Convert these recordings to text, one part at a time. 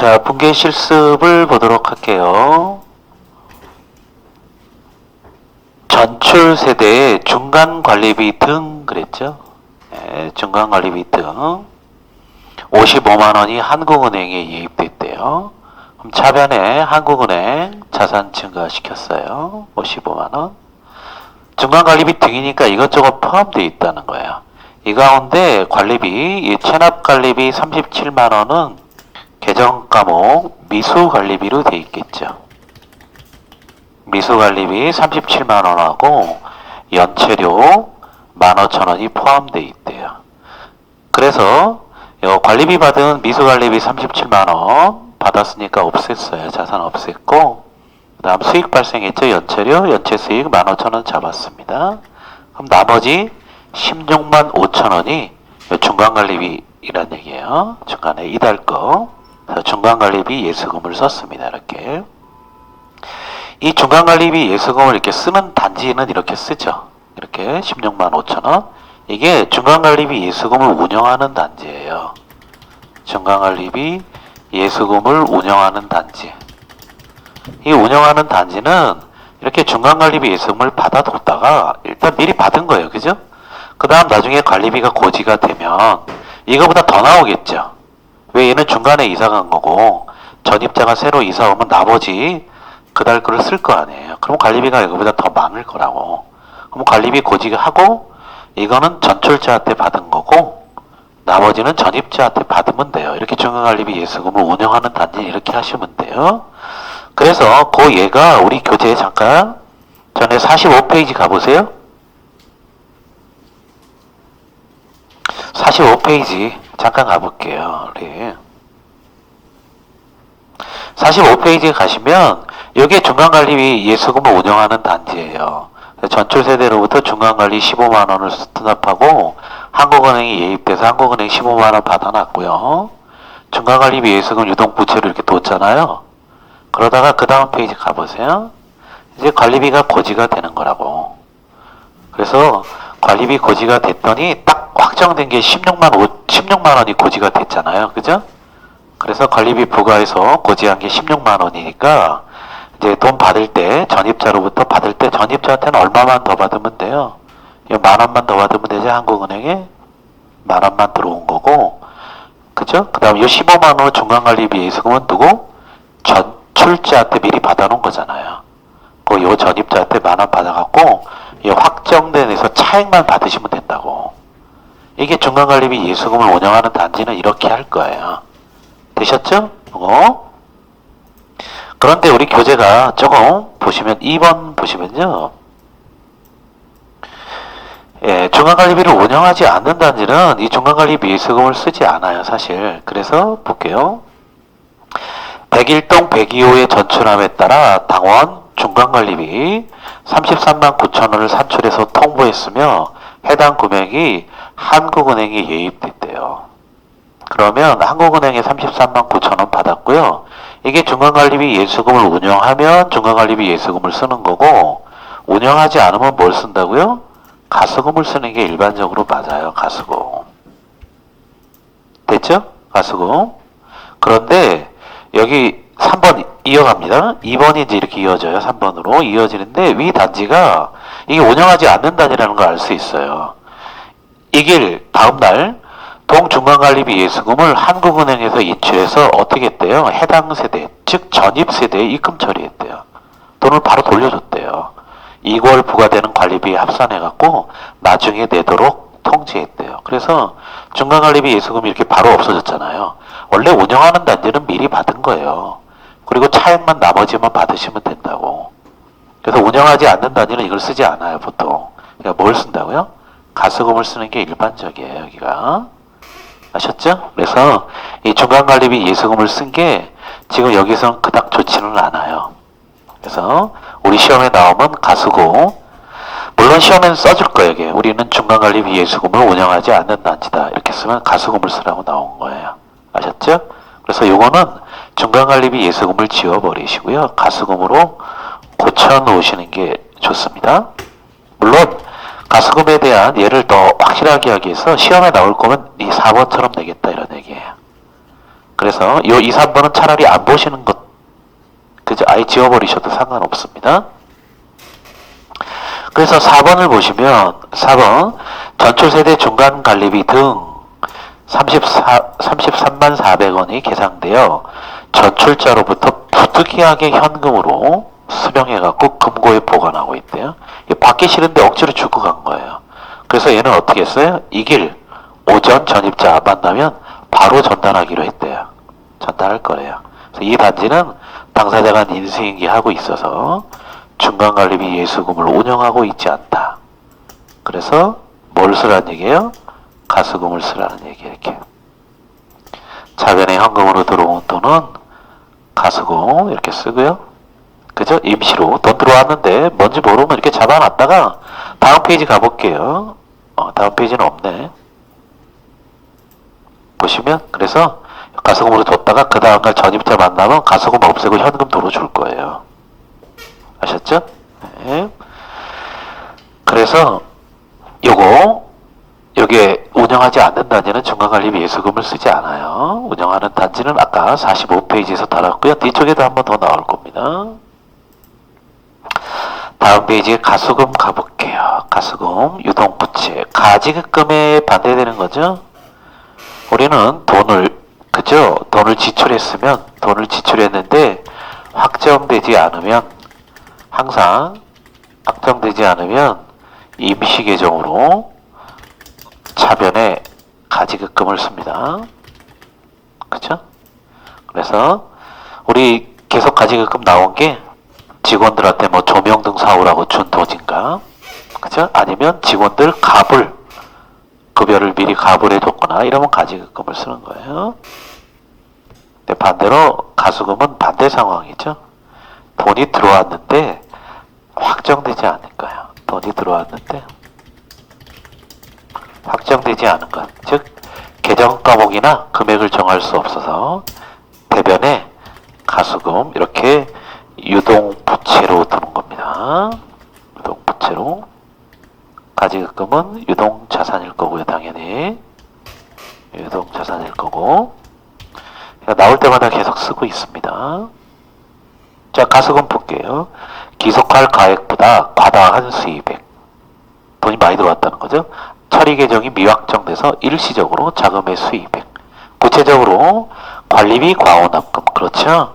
자, 분계 실습을 보도록 할게요. 전출 세대의 중간 관리비 등 그랬죠? 네, 중간 관리비 등 55만 원이 한국은행에 예입됐대요. 그럼 차변에 한국은행 자산 증가시켰어요. 55만 원. 중간 관리비 등이니까 이것저것 포함되어 있다는 거예요. 이 가운데 관리비, 이 체납 관리비 37만 원은 계정 과목 미수 관리비로 되어 있겠죠. 미수 관리비 37만 원하고 연체료 15,000원이 포함되어 있대요. 그래서 관리비 받은 미수 관리비 37만 원 받았으니까 없앴어요. 자산 없앴고, 그 다음 수익 발생했죠. 연체료, 연체 수익 15,000원 잡았습니다. 그럼 나머지 16만 5천원이 중간관리비란 얘기예요. 중간에 이달 거. 그래서 중간관리비 예수금을 썼습니다. 이렇게. 이 중간관리비 예수금을 이렇게 쓰는 단지는 이렇게 쓰죠. 이렇게 16만 5천원. 이게 중간관리비 예수금을 운영하는 단지예요. 중간관리비 예수금을 운영하는 단지. 이 운영하는 단지는 이렇게 중간관리비 예수금을 받아뒀다가 일단 미리 받은 거예요. 그죠? 그 다음 나중에 관리비가 고지가 되면 이거보다 더 나오겠죠. 왜 얘는 중간에 이사 간 거고 전입자가 새로 이사 오면 나머지 그달 거를 쓸 거 아니에요. 그럼 관리비가 이거보다 더 많을 거라고. 그럼 관리비 고지가 하고 이거는 전출자한테 받은 거고 나머지는 전입자한테 받으면 돼요. 이렇게 중간관리비 예수금을 운영하는 단지 이렇게 하시면 돼요. 그래서 그 얘가 우리 교재에 잠깐 전에 45페이지 가보세요. 45페이지 잠깐 가볼게요. 우리 45페이지에 가시면 이게 중간관리비 예수금을 운영하는 단지예요. 전출세대로부터 중간관리 15만원을 수납하고 한국은행이 예입돼서 한국은행 15만원 받아놨고요. 중간관리비 예수금 유동부채로 이렇게 뒀잖아요. 그러다가 그 다음 페이지 가보세요. 이제 관리비가 고지가 되는 거라고. 그래서 관리비 고지가 됐더니 딱 확정된 게 16만 원이 고지가 됐잖아요. 그죠? 그래서 관리비 부과해서 고지한 게 16만 원이니까 이제 돈 받을 때 전입자로부터 받을 때 전입자한테는 얼마만 더 받으면 돼요? 만 원만 더 받으면 되죠. 한국은행에 만 원만 들어온 거고, 그죠? 그 다음 이 15만 원 중간관리비 예수금은 누구? 전출자한테 미리 받아놓은 거잖아요. 요 전입자한테 만 원 받아갖고 이 확정된 데서 차액만 받으시면 된다고. 이게 중간관리비 예수금을 운영하는 단지는 이렇게 할 거예요. 되셨죠? 그런데 우리 교재가 조금 보시면 2번 보시면요. 예, 중간관리비를 운영하지 않는 단지는 이 중간관리비 예수금을 쓰지 않아요. 사실. 그래서 볼게요. 101동 102호의 전출함에 따라 당원 중간관리비 33만 9천원을 산출해서 통보했으며 해당 금액이 한국은행에 예입됐대요. 그러면 한국은행에 33만 9천원 받았고요. 이게 중간관리비 예수금을 운영하면 중간관리비 예수금을 쓰는 거고 운영하지 않으면 뭘 쓴다고요? 가수금을 쓰는 게 일반적으로 맞아요. 가수금. 됐죠? 가수금. 그런데 여기 3번 이어갑니다. 2번이 이제 이렇게 이어져요. 3번으로 이어지는데 위 단지가 이게 운영하지 않는 단지라는 걸 알 수 있어요. 이길 다음날 동중간관리비 예수금을 한국은행에서 인출해서 어떻게 했대요? 해당 세대, 즉 전입세대에 입금 처리했대요. 돈을 바로 돌려줬대요. 2개월 부과되는 관리비에 합산해갖고 나중에 내도록 통지했대요. 그래서 중간관리비 예수금이 이렇게 바로 없어졌잖아요. 원래 운영하는 단지는 미리 받은 거예요. 그리고 차액만 나머지만 받으시면 된다고. 그래서 운영하지 않는 단지는 이걸 쓰지 않아요. 보통. 그러니까 뭘 쓴다고요? 가수금을 쓰는 게 일반적이에요. 여기가. 아셨죠? 그래서 이 중간관리비 예수금을 쓴 게 지금 여기서는 그닥 좋지는 않아요. 그래서 우리 시험에 나오면 가수금, 물론 시험에는 써줄 거예요. 이게. 우리는 중간관리비 예수금을 운영하지 않는 단지다. 이렇게 쓰면 가수금을 쓰라고 나온 거예요. 아셨죠? 그래서 요거는 중간관리비 예수금을 지워버리시고요. 가수금으로 고쳐놓으시는 게 좋습니다. 물론 가수금에 대한 예를 더 확실하게 하기 위해서 시험에 나올 거면 이 4번처럼 내겠다 이런 얘기예요. 그래서 요 2, 3번은 차라리 안 보시는 것, 그죠? 아예 지워버리셔도 상관없습니다. 그래서 4번을 보시면 4번 전출세대 중간관리비 등 33만 400원이 계상되어 전출자로부터 부득이하게 현금으로 수령해갖고 금고에 보관하고 있대요. 받기 싫은데 억지로 주고 간 거예요. 그래서 얘는 어떻게 했어요? 이 길 오전 전입자 만나면 바로 전달하기로 했대요. 전달할 거래요. 그래서 이 단지는 당사자가 인수인계하고 있어서 중간관리비 예수금을 운영하고 있지 않다. 그래서 뭘 쓰라는 얘기예요? 가수금을 쓰라는 얘기. 이렇게 차변에 현금으로 들어온 돈은 가수금 이렇게 쓰고요. 그죠? 임시로 돈 들어왔는데 뭔지 모르면 이렇게 잡아놨다가 다음 페이지 가볼게요. 다음 페이지는 없네. 보시면 그래서 가수금으로 줬다가 그 다음날 전입자 만나면 가수금 없애고 현금 도로 줄 거예요. 아셨죠? 네. 그래서 요게 운영하지 않는 단지는 중간관리비 예수금을 쓰지 않아요. 운영하는 단지는 아까 45페이지에서 다뤘고요. 뒤쪽에도 한 번 더 나올 겁니다. 다음 페이지에 가수금 가볼게요. 가수금, 유동부채, 가지급금에 반대되는 거죠. 우리는 그죠? 돈을 지출했는데 확정되지 않으면 임시계정으로 차변에 가지급금을 씁니다. 그쵸? 그래서 우리 계속 가지급금 나온 게 직원들한테 뭐 조명등 사오라고 준 돈인가? 그쵸? 아니면 직원들 급여를 미리 가불해줬거나 이러면 가지급금을 쓰는 거예요. 근데 반대로 가수금은 반대 상황이죠. 돈이 들어왔는데 확정되지 않을 거예요. 돈이 들어왔는데 확정되지 않은 것, 즉 계정 과목이나 금액을 정할 수 없어서 대변에 가수금 이렇게 유동부채로 두는 겁니다. 유동부채로. 가지급금은 유동자산일 거고요. 당연히 유동자산일 거고 나올 때마다 계속 쓰고 있습니다. 자, 가수금 볼게요. 기속할 가액보다 과다한 수입액, 돈이 많이 들어왔다는 거죠. 처리 계정이 미확정돼서 일시적으로 자금의 수입액. 구체적으로 관리비 과원납금. 그렇죠.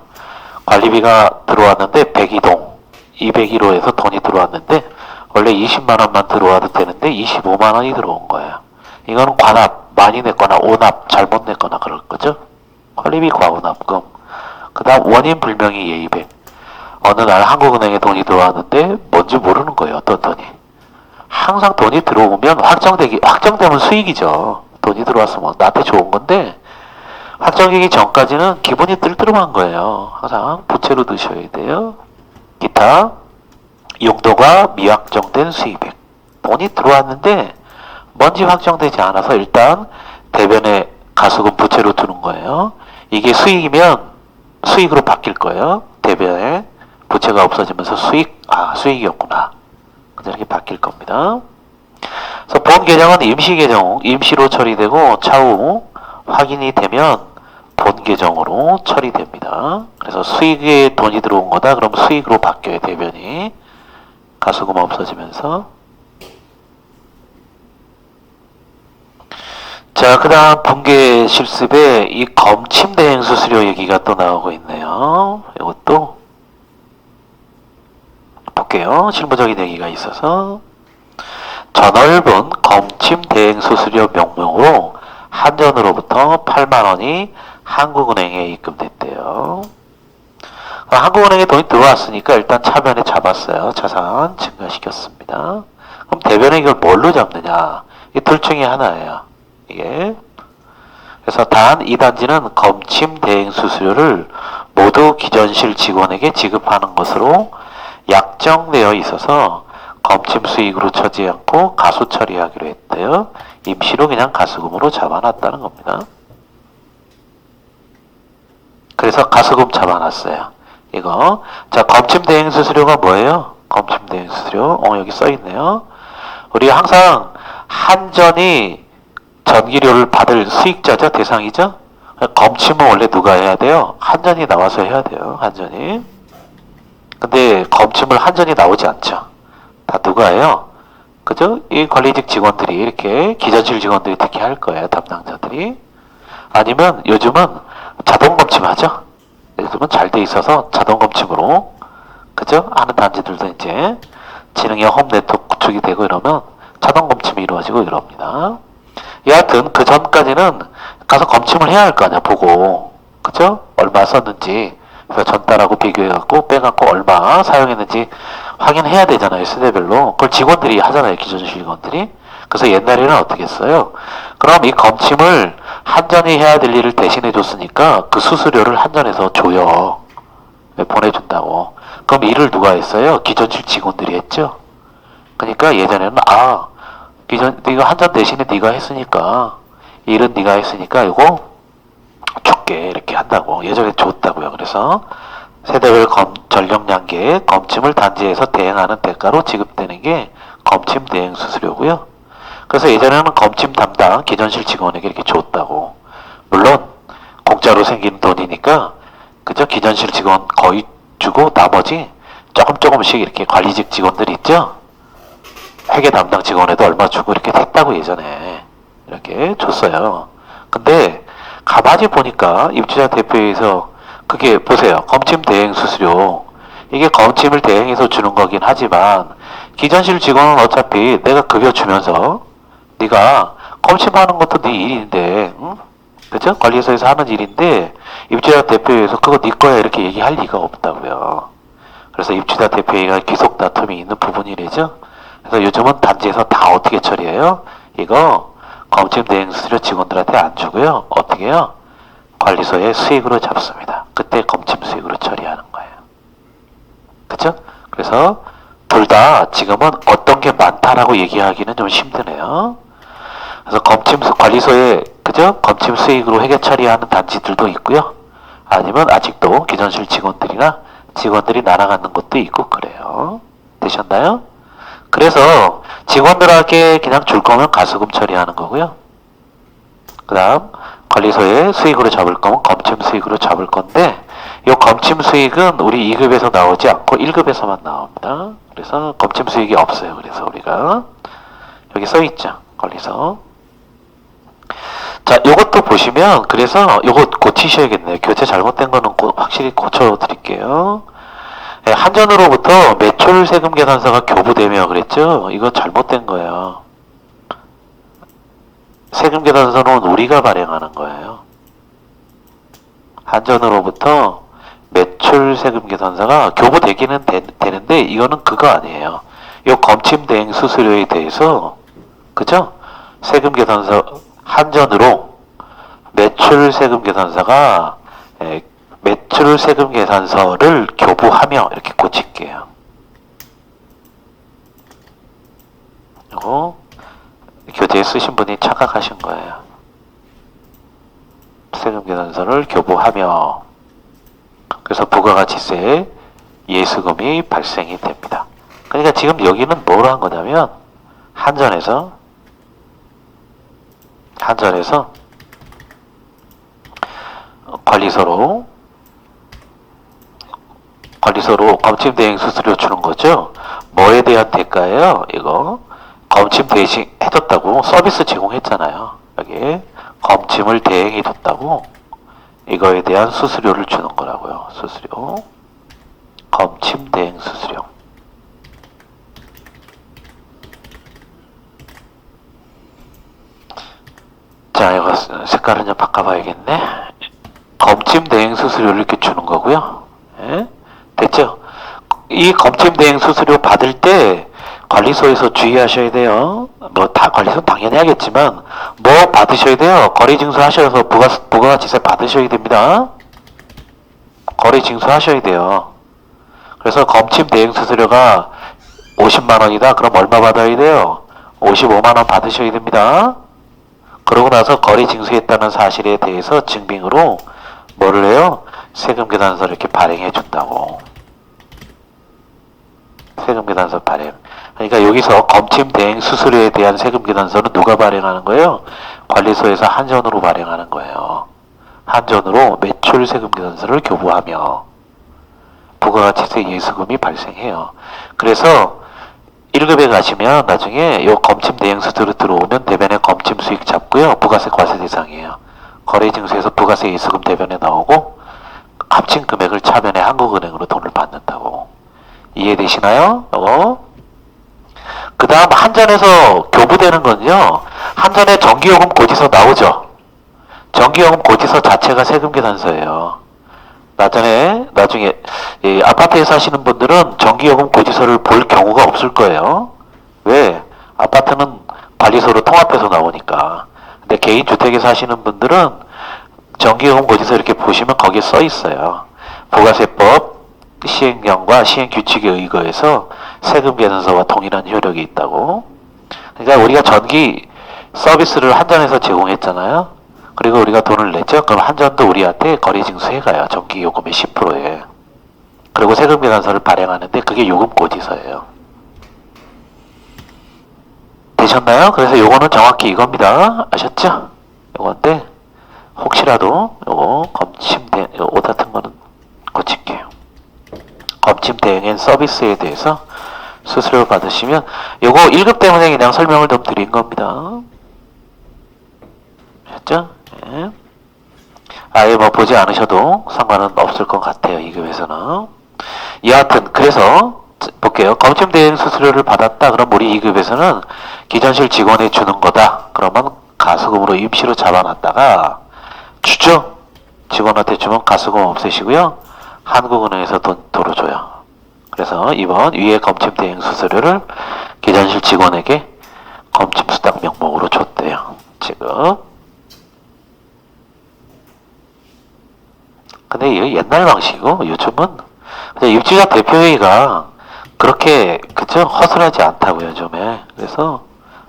관리비가 들어왔는데 102동 201호에서 돈이 들어왔는데 원래 20만원만 들어와도 되는데 25만원이 들어온 거예요. 이거는 과납 많이 냈거나 오납 잘못 냈거나 그럴 거죠. 관리비 과원납금. 그 다음 원인 불명의 예입액. 어느 날 한국은행에 돈이 들어왔는데 뭔지 모르는 거예요. 어떤 돈이. 항상 돈이 들어오면 확정되면 수익이죠. 돈이 들어왔으면 나한테 좋은 건데 확정되기 전까지는 기분이 뜰뜨름한 거예요. 항상 부채로 드셔야 돼요. 기타 용도가 미확정된 수입액. 돈이 들어왔는데 뭔지 확정되지 않아서 일단 대변에 가수금 부채로 두는 거예요. 이게 수익이면 수익으로 바뀔 거예요. 대변에 부채가 없어지면서 수익이었구나. 이렇게 바뀔 겁니다. 그래서 본 계정은 임시로 처리되고 차후 확인이 되면 본 계정으로 처리됩니다. 그래서 수익에 돈이 들어온 거다. 그럼 수익으로 바뀌어요. 대변이. 가수금 없어지면서. 자, 그 다음 분계 실습에 이 검침대행 수수료 얘기가 또 나오고 있네요. 이것도 볼게요. 실무적인 얘기가 있어서. 저넓은 검침대행 수수료 명목으로 한전으로부터 8만원이 한국은행에 입금됐대요. 한국은행에 돈이 들어왔으니까 일단 차변에 잡았어요. 자산 증가시켰습니다. 그럼 대변에 이걸 뭘로 잡느냐? 이 둘 중에 하나예요. 이게. 그래서 단 이 단지는 검침 대행 수수료를 모두 기전실 직원에게 지급하는 것으로 약정되어 있어서 검침 수익으로 처지 않고 가수 처리하기로 했대요. 임시로 그냥 가수금으로 잡아놨다는 겁니다. 그래서 가수금 잡아놨어요. 이거. 자, 검침 대행 수수료가 뭐예요? 검침 대행 수수료. 여기 써있네요. 우리 항상 한전이 전기료를 받을 수익자죠? 대상이죠? 검침은 원래 누가 해야 돼요? 한전이 나와서 해야 돼요. 한전이. 근데 검침을 한전이 나오지 않죠. 다 누가 해요? 그죠? 이 관리직 직원들이 이렇게 기전실 직원들이 특히 할 거예요. 담당자들이. 아니면 요즘은 자동 검침하죠. 요즘은 잘 돼 있어서 자동 검침으로 그죠? 하는 단지들도 이제 지능형 홈 네트워크 구축이 되고 이러면 자동 검침이 이루어지고 이럽니다. 여하튼 그 전까지는 가서 검침을 해야 할 거 아니야. 보고 그죠? 얼마 썼는지 그래서 전달하고 비교해갖고 빼갖고 얼마 사용했는지 확인해야 되잖아요. 세대별로. 그걸 직원들이 하잖아요. 기존 직원들이. 그래서 옛날에는 어떻게 했어요? 그럼 이 검침을 한전이 해야 될 일을 대신해 줬으니까 그 수수료를 한전에서 줘요. 보내준다고. 그럼 일을 누가 했어요? 기존실 직원들이 했죠. 그러니까 예전에는 이거 한전 대신에 네가 했으니까 일은 네가 했으니까 이거 줄게 이렇게 한다고. 예전에 줬다고요. 그래서 세대별 전력량계 검침을 단지에서 대행하는 대가로 지급되는 게 검침 대행 수수료고요. 그래서 예전에는 검침 담당 기존실 직원에게 이렇게 줬다고. 물론 공짜로 생기는 돈이니까 그죠? 기존실 직원 거의 주고 나머지 조금씩 이렇게 관리직 직원들 있죠? 회계 담당 직원에도 얼마 주고 이렇게 했다고 예전에 이렇게 줬어요. 근데 가만히 보니까 입주자 대표회에서 그게 보세요. 검침 대행 수수료. 이게 검침을 대행해서 주는 거긴 하지만 기존실 직원은 어차피 내가 급여 주면서 네가 검침하는 것도 네 일인데 응? 그죠? 관리소에서 하는 일인데 입주자 대표회에서 그거 네 거야 이렇게 얘기할 리가 없다고요. 그래서 입주자 대표회의가 기속 다툼이 있는 부분이래죠. 그래서 요즘은 단지에서 다 어떻게 처리해요? 이거 검침 대행 수수료 직원들한테 안 주고요. 어떻게 해요? 관리소의 수익으로 잡습니다. 그때 검침 수익으로 처리하는 거예요. 그쵸? 그래서 둘 다 지금은 어떤 게 많다라고 얘기하기는 좀 힘드네요. 그래서 관리소에 그죠? 검침 수익으로 회계 처리하는 단지들도 있고요. 아니면 아직도 기존실 직원들이 날아가는 것도 있고 그래요. 되셨나요? 그래서 직원들에게 그냥 줄 거면 가수금 처리하는 거고요. 그 다음 관리소에 수익으로 잡을 거면 검침 수익으로 잡을 건데 이 검침 수익은 우리 2급에서 나오지 않고 1급에서만 나옵니다. 그래서 검침 수익이 없어요. 그래서 우리가 여기 써있죠. 관리소. 자, 요것도 보시면 그래서 요거 고치셔야겠네요. 교재 잘못된 거는 확실히 고쳐드릴게요. 네, 한전으로부터 매출 세금 계산서가 교부되며 그랬죠? 이거 잘못된 거예요. 세금 계산서는 우리가 발행하는 거예요. 한전으로부터 매출 세금 계산서가 교부되기는 되는데 이거는 그거 아니에요. 이 검침 대행 수수료에 대해서 그죠? 세금 계산서 한전으로 매출 세금 계산서가 매출 세금 계산서를 교부하며 이렇게 고칠게요. 이거 교재에 쓰신 분이 착각하신 거예요. 세금 계산서를 교부하며 그래서 부가가치세 예수금이 발생이 됩니다. 그러니까 지금 여기는 뭐로 한 거냐면 한전에서 관리소로 검침 대행 수수료 주는 거죠. 뭐에 대한 대가예요? 이거 검침 대신 해줬다고 서비스 제공했잖아요. 여기 검침을 대행해 줬다고 이거에 대한 수수료를 주는 거라고요. 수수료. 검침 대행 수수료. 자, 이거 색깔은 좀 바꿔봐야겠네. 검침 대행 수수료를 이렇게 주는 거고요. 예? 됐죠? 이 검침 대행 수수료 받을 때 관리소에서 주의하셔야 돼요. 뭐 다 관리소 당연히 하겠지만 뭐 받으셔야 돼요. 거래징수 하셔서 부가가치세 받으셔야 됩니다. 거래징수 하셔야 돼요. 그래서 검침 대행 수수료가 50만 원이다. 그럼 얼마 받아야 돼요? 55만 원 받으셔야 됩니다. 그러고 나서 거래징수했다는 사실에 대해서 증빙으로 뭐를 해요? 세금 계산서를 이렇게 발행해 준다고. 세금 계산서 발행. 그러니까 여기서 검침 대행 수수료에 대한 세금 계산서는 누가 발행하는 거예요? 관리소에서 한전으로 발행하는 거예요. 한전으로 매출 세금 계산서를 교부하며 부가가치세 예수금이 발생해요. 그래서 1급에 가시면 나중에 요 검침 대행 수수료 들어오면 대변에 검침 수익 잡고요. 부가세 과세 대상이에요. 거래징수에서 부가세 예수금 대변에 나오고 합친 금액을 차변에 한국은행으로 돈을 받는다고. 이해되시나요? 그 다음 한전에서 교부되는 건요. 한전에 전기요금 고지서 나오죠. 전기요금 고지서 자체가 세금 계산서예요. 나중에 이 아파트에 사시는 분들은 전기요금 고지서를 볼 경우가 없을 거예요. 왜? 아파트는 관리소로 통합해서 나오니까. 근데 개인 주택에 사시는 분들은 전기요금 고지서 이렇게 보시면 거기에 써 있어요. 부가세법 시행령과 시행규칙에 의거해서 세금 계산서와 동일한 효력이 있다고. 그러니까 우리가 전기 서비스를 한전에서 제공했잖아요. 그리고 우리가 돈을 냈죠. 그럼 한전도 우리한테 거래징수해가요. 전기요금의 10%에. 그리고 세금 계산서를 발행하는데 그게 요금 고지서예요. 되셨나요? 그래서 요거는 정확히 이겁니다. 아셨죠? 요건데 혹시라도 요거 검침대 오다 같은 거는 고칠게요. 검침 대행엔 서비스에 대해서 수수료 받으시면 요거 1급 때문에 그냥 설명을 좀 드린 겁니다. 아셨죠? 네. 아예 뭐 보지 않으셔도 상관은 없을 것 같아요. 2급에서는. 여하튼 그래서 볼게요. 검침 대행 수수료를 받았다. 그럼 우리 2급에서는 기전실 직원이 주는 거다. 그러면 가수금으로 임시로 잡아놨다가 주죠. 직원한테 주면 가수금 없애시고요. 한국은행에서 돈으로 줘요. 그래서 이번 위에 검침 대행 수수료를 기전실 직원에게 검침 수당 명목으로 줬대요. 지금. 근데 이게 옛날 방식이고 요즘은 입주자 대표회의가 그렇게 그죠 허술하지 않다고요. 요즘에. 그래서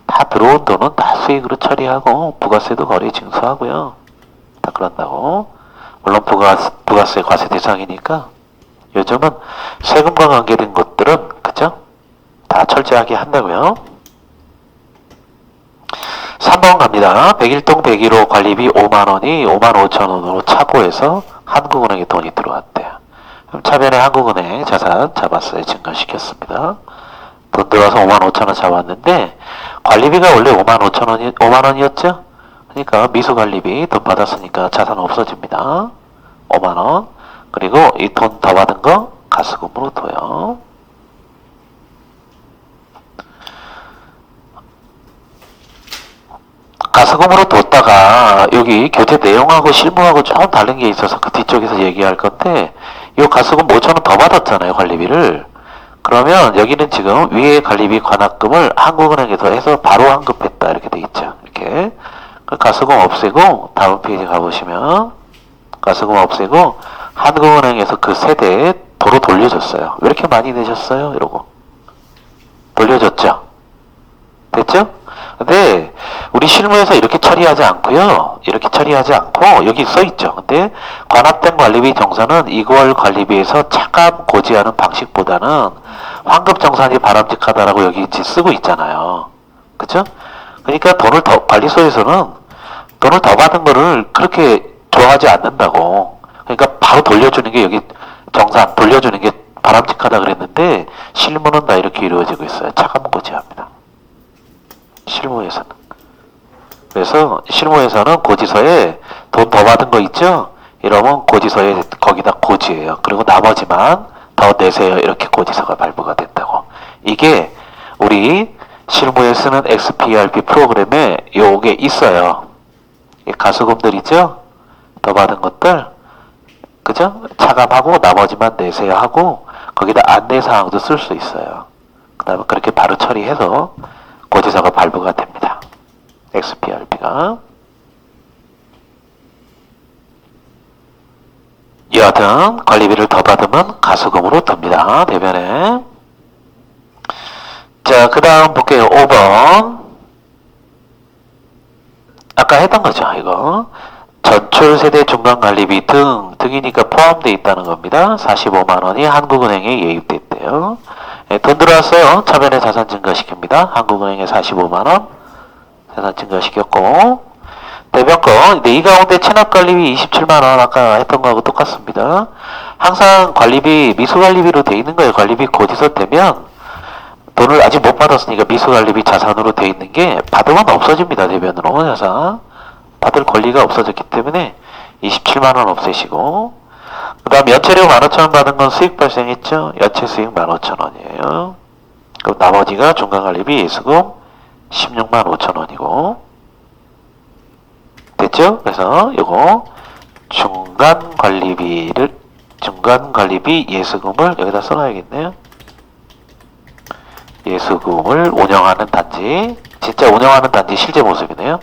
다 들어온 돈은 다 수익으로 처리하고 부가세도 거래 징수하고요. 다 그런다고. 물론 부가세 과세 대상이니까 요즘은 세금과 관계된 것들은 그죠 다 철저하게 한다고요. 3번 갑니다. 101동 101호 관리비 5만원이 55,000원으로 차고해서 한국은행에 돈이 들어왔대요. 그럼 차변에 한국은행 자산 잡았어요. 증가시켰습니다. 돈 들어와서 55,000원 잡았는데 관리비가 원래 5만원이었죠? 그러니까 미수관리비 돈 받았으니까 자산 없어집니다. 5만원. 그리고 이 돈 더 받은 거 가수금으로 둬요. 가수금으로 뒀다가 여기 교재 내용하고 실무하고 조금 다른 게 있어서 그 뒤쪽에서 얘기할 건데 이 가수금 5,000원 더 받았잖아요. 관리비를. 그러면 여기는 지금 위에 관리비 관합금을 한국은행에서 해서 바로 환급했다 이렇게 돼 있죠. 이렇게. 그 가수금 없애고 다음 페이지 가보시면 가수금 없애고 한국은행에서 그 세대에 도로 돌려줬어요. 왜 이렇게 많이 내셨어요? 이러고 돌려줬죠. 됐죠? 근데 우리 실무에서 이렇게 처리하지 않고요. 이렇게 처리하지 않고 여기 써있죠. 근데 관합된 관리비 정산은 이월 관리비에서 차감 고지하는 방식보다는 환급정산이 바람직하다라고 여기 쓰고 있잖아요. 그쵸? 그러니까 돈을 더 관리소에서는 돈을 더 받은 거를 그렇게 좋아하지 않는다고. 그러니까 바로 돌려주는 게 여기 정산 돌려주는 게 바람직하다 그랬는데 실무는 다 이렇게 이루어지고 있어요. 차감 고지합니다. 실무에서는. 그래서 실무에서는 고지서에 돈 더 받은 거 있죠? 이러면 고지서에 거기다 고지해요. 그리고 나머지만 더 내세요. 이렇게 고지서가 발부가 된다고. 이게 우리 실무에 쓰는 XPRP 프로그램에 요게 있어요. 가수금들 있죠? 더 받은 것들 그죠? 차감하고 나머지만 내세요 하고 거기다 안내사항도 쓸 수 있어요. 그 다음에 그렇게 바로 처리해서 고지서가 발부가 됩니다. XPRP가. 여하튼 관리비를 더 받으면 가수금으로 듭니다. 대변에. 자, 그 다음 볼게요. 5번. 아까 했던 거죠, 이거. 전출 세대 중간관리비 등이니까 포함되어 있다는 겁니다. 45만원이 한국은행에 예입됐대요. 예, 돈 들어왔어요. 차변에 자산 증가시킵니다. 한국은행에 45만원 자산 증가시켰고 대변 거, 근데 이 가운데 체납관리비 27만원 아까 했던 거하고 똑같습니다. 항상 관리비, 미수관리비로 돼 있는 거예요. 관리비 고지서 되면 돈을 아직 못 받았으니까 미수관리비 자산으로 돼 있는 게 받으면 없어집니다. 대변으로 자산. 받을 권리가 없어졌기 때문에 27만원 없애시고, 그 다음 연체료 15,000원 받은 건 수익 발생했죠? 연체 수익 15,000원이에요. 그럼 나머지가 중간관리비 예수금 16만 5천원이고 됐죠? 그래서 요거 중간관리비 예수금을 여기다 써놔야겠네요. 예수금을 운영하는 단지, 진짜 운영하는 단지 실제 모습이네요.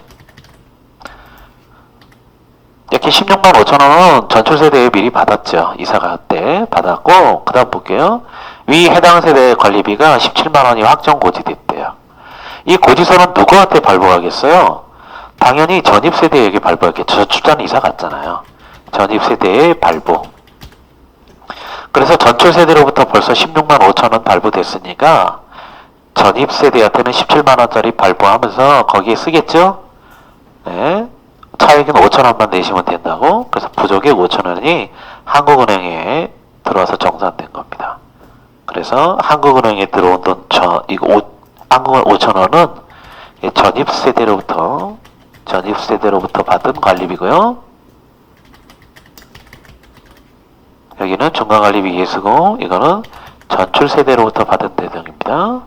이렇게 16만 5천원은 전출세대에 미리 받았죠. 이사갈 때 받았고, 그 다음 볼게요. 위 해당 세대 관리비가 17만원이 확정 고지됐대요. 이 고지서는 누구한테 발부하겠어요? 당연히 전입세대에게 발부하겠죠. 저출자는 이사 갔잖아요. 전입세대에 발부. 그래서 전출세대로부터 벌써 16만 5천원 발부됐으니까 전입세대한테는 17만원짜리 발부하면서 거기에 쓰겠죠? 네. 차액은 5천원만 내시면 된다고. 그래서 부족의 5천원이 한국은행에 들어와서 정산된 겁니다. 그래서 한국은행에 들어온 돈, 한국은 5천원은 전입세대로부터 받은 관리비고요. 여기는 중간관리비 예수고, 이거는 전출세대로부터 받은 대상입니다.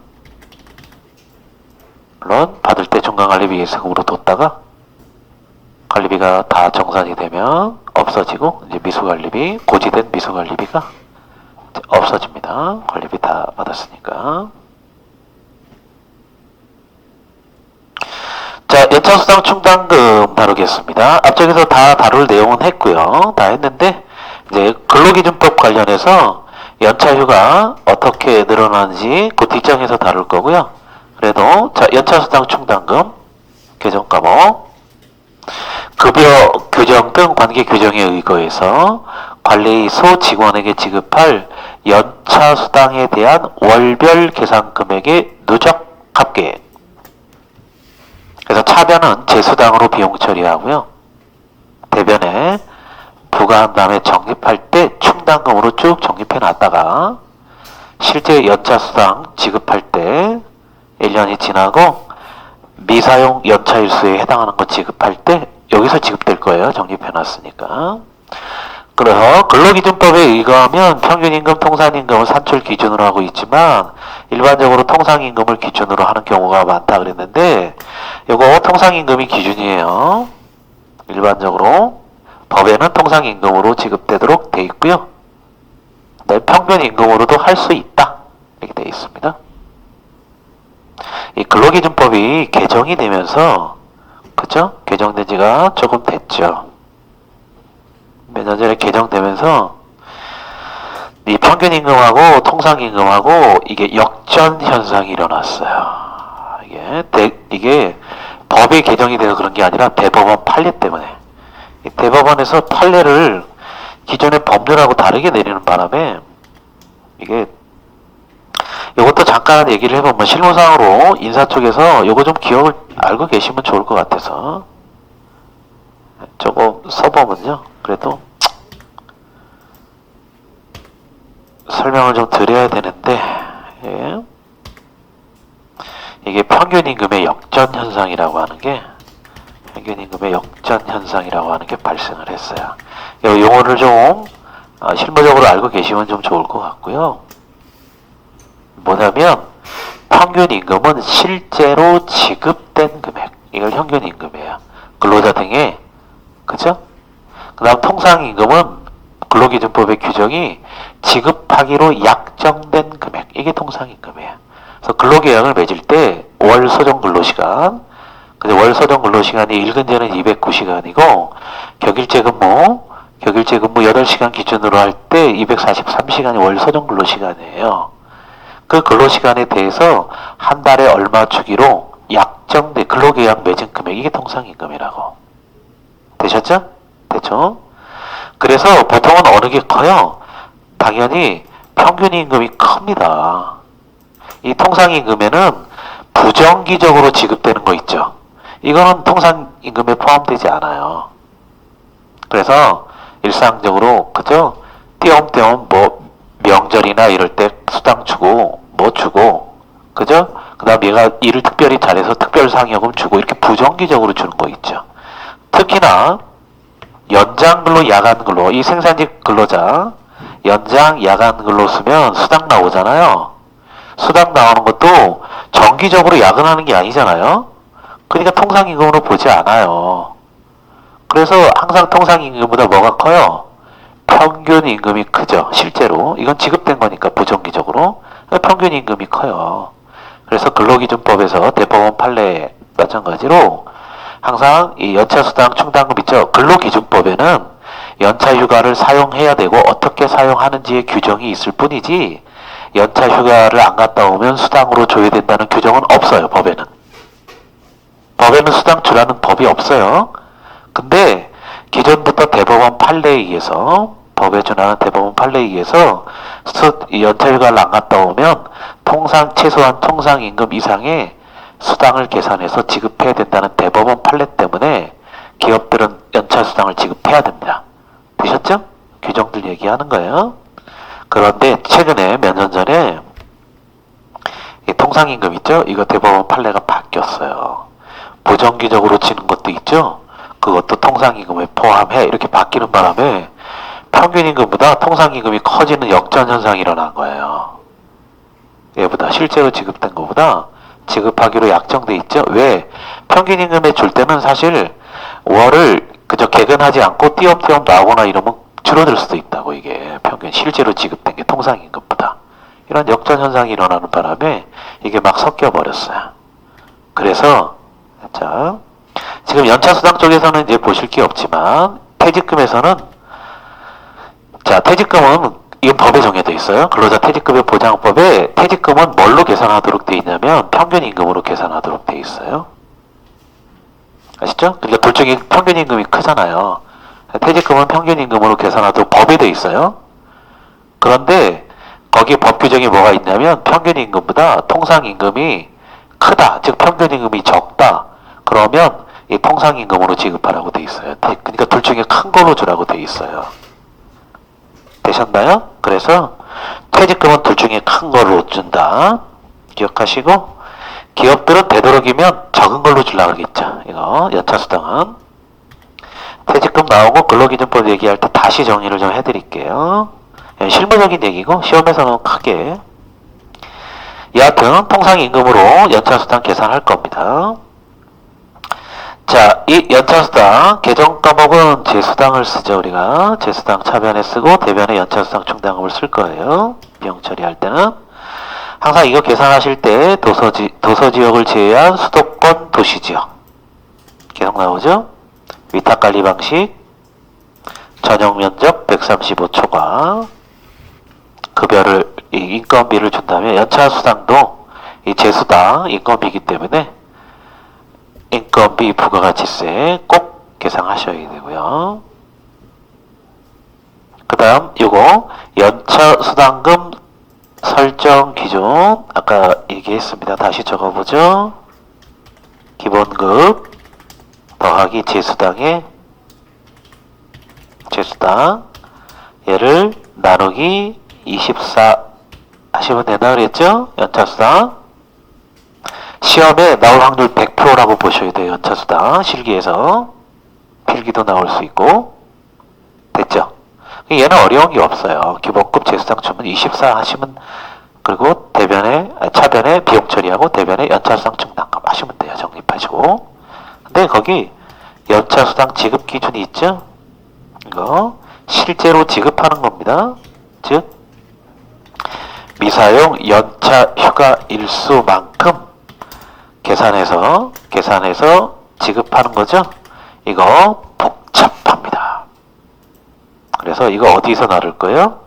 물론 받을 때 중간관리비 예수금으로 뒀다가 관리비가 다 정산이 되면 없어지고, 이제 미수관리비, 고지된 미수관리비가 없어집니다. 관리비 다 받았으니까. 자, 연차수당 충당금 다루겠습니다. 앞쪽에서 다 다룰 내용은 했고요. 다 했는데 이제 근로기준법 관련해서 연차휴가 어떻게 늘어나는지 그 뒷장에서 다룰 거고요. 그래도 자, 연차수당 충당금 개정 과목, 급여 규정 등 관계 규정에 의거해서 관리소 직원에게 지급할 연차수당에 대한 월별 계산 금액의 누적 합계. 그래서 차변은 제수당으로 비용 처리하고요. 대변에 부과한 다음에 적립할 때 충당금으로 쭉 적립해 놨다가 실제 연차수당 지급할 때 1년이 지나고 미사용 연차일수에 해당하는 거 지급할 때 여기서 지급될 거예요. 적립해 놨으니까. 그래서 근로기준법에 의거하면 평균임금, 통상임금을 산출 기준으로 하고 있지만 일반적으로 통상임금을 기준으로 하는 경우가 많다 그랬는데, 요거 통상임금이 기준이에요. 일반적으로 법에는 통상임금으로 지급되도록 돼 있고요. 네, 평균임금으로도 할 수 있다 이렇게 돼 있습니다. 이 근로기준법이 개정이 되면서, 그죠? 개정된 지가 조금 됐죠. 몇 년 전에 개정되면서 이 평균임금하고 통상임금하고 이게 역전 현상이 일어났어요. 이게 법이 개정이 돼서 그런 게 아니라 대법원 판례 때문에. 이 대법원에서 판례를 기존의 법률하고 다르게 내리는 바람에 이게, 이것도 잠깐 얘기를 해보면 실무상으로 인사 쪽에서 요거 좀 기억을 알고 계시면 좋을 것 같아서 저거 써보면요. 그래도 설명을 좀 드려야 되는데, 예. 이게 평균임금의 역전 현상이라고 하는 게, 발생을 했어요. 이 용어를 좀 실무적으로 알고 계시면 좀 좋을 것 같고요. 뭐냐면 평균임금은 실제로 지급된 금액, 이걸 평균임금이에요. 근로자 등의, 그죠? 그 다음 통상임금은 근로기준법의 규정이 지급하기로 약정된 금액, 이게 통상임금이에요. 그래서 근로계약을 맺을 때 월 소정 근로시간, 근데 월 소정 근로시간이 일근제는 209시간이고 격일제 근무 8시간 기준으로 할 때 243시간이 월 소정 근로시간이에요. 그 근로시간에 대해서 한 달에 얼마 주기로 약정된 근로계약 맺은 금액, 이게 통상임금이라고. 되셨죠? 됐죠? 그래서 보통은 어느 게 커요? 당연히 평균임금이 큽니다. 이 통상임금에는 부정기적으로 지급되는 거 있죠. 이거는 통상임금에 포함되지 않아요. 그래서 일상적으로 그죠? 띄엄띄엄 뭐 명절이나 이럴 때 수당 주고 뭐 주고 그죠? 그 다음 얘가 일을 특별히 잘해서 특별상여금 주고 이렇게 부정기적으로 주는 거 있죠. 특히나 연장근로, 야간근로, 이 생산직 근로자 연장, 야간근로 쓰면 수당 나오잖아요. 수당 나오는 것도 정기적으로 야근하는 게 아니잖아요. 그러니까 통상임금으로 보지 않아요. 그래서 항상 통상임금보다 뭐가 커요? 평균임금이 크죠. 실제로. 이건 지급된 거니까 부정기적으로. 평균임금이 커요. 그래서 근로기준법에서 대법원 판례 마찬가지로 항상 이 연차수당 충당금 있죠. 근로기준법에는 연차휴가를 사용해야 되고 어떻게 사용하는지의 규정이 있을 뿐이지 연차휴가를 안 갔다 오면 수당으로 줘야 된다는 규정은 없어요. 법에는. 법에는 수당 주라는 법이 없어요. 근데 기존부터 대법원 판례에 의해서 법에 준하는 대법원 판례에 의해서 연차휴가를 안 갔다 오면 최소한 통상임금 이상의 수당을 계산해서 지급해야 된다는 대법원 판례 때문에 기업들은 연차수당을 지급해야 됩니다. 되셨죠? 규정들 얘기하는 거예요. 그런데 최근에 몇 년 전에 이 통상임금 있죠? 이거 대법원 판례가 바뀌었어요. 부정기적으로 치는 것도 있죠? 그것도 통상임금에 포함해 이렇게 바뀌는 바람에 평균임금보다 통상임금이 커지는 역전현상이 일어난 거예요. 얘보다 실제로 지급된 것보다 지급하기로 약정돼 있죠. 왜? 평균임금에 줄 때는 사실 월을 그저 개근하지 않고 띄엄띄엄 나오거나 이러면 줄어들 수도 있다고. 이게 평균 실제로 지급된 게 통상임금보다. 이런 역전현상이 일어나는 바람에 이게 막 섞여버렸어요. 그래서 자 지금 연차수당 쪽에서는 이제 보실 게 없지만 퇴직금에서는 자 퇴직금은 이건 법에 정해져 있어요. 근로자 퇴직급여 보장법에 퇴직금은 뭘로 계산하도록 돼 있냐면 평균임금으로 계산하도록 돼 있어요. 아시죠? 그러니까 둘 중에 평균임금이 크잖아요. 퇴직금은 평균임금으로 계산하도록 법에 돼 있어요. 그런데 거기에 법 규정이 뭐가 있냐면 평균임금보다 통상임금이 크다, 즉 평균임금이 적다. 그러면 이 통상임금으로 지급하라고 돼 있어요. 그러니까 둘 중에 큰 걸로 주라고 돼 있어요. 되셨나요? 그래서 퇴직금은 둘 중에 큰 걸로 준다. 기억하시고 기업들은 되도록이면 적은 걸로 주려고 하겠죠. 이거 연차수당은 퇴직금 나오고 근로기준법 얘기할 때 다시 정리를 좀 해드릴게요. 실무적인 얘기고 시험에서는 크게 여하튼 통상임금으로 연차수당 계산할 겁니다. 자, 이 연차수당 개정 과목은 제수당을 쓰죠. 우리가 제수당 차변에 쓰고 대변에 연차수당 충당금을 쓸 거예요. 비용 처리할 때는 항상 이거 계산하실 때 도서지역을 제외한 수도권 도시지역 계속 나오죠. 위탁관리 방식 전용면적 135초과 급여를 인건비를 준다면 연차수당도 이 제수당 인건비이기 때문에 인건비 부가가치세 꼭 계산하셔야 되고요. 그 다음 요거 연차수당금 설정 기준 아까 얘기했습니다. 다시 적어보죠. 기본급 더하기 제수당 얘를 나누기 24 하시면 된다 그랬죠? 연차수당 시험에 나올 확률 100%라고 보셔야 돼요. 연차수당 실기에서 필기도 나올 수 있고 됐죠? 얘는 어려운 게 없어요. 기본급 제수당 주면 24 하시면 그리고 차변에 비용 처리하고 대변에 연차수당 충당금 하시면 돼요. 정립하시고 근데 거기 연차수당 지급 기준이 있죠? 이거 실제로 지급하는 겁니다. 즉 미사용 연차 휴가 일수만큼 계산해서 지급하는 거죠. 이거 복잡합니다. 그래서 이거 어디서 다룰 거예요?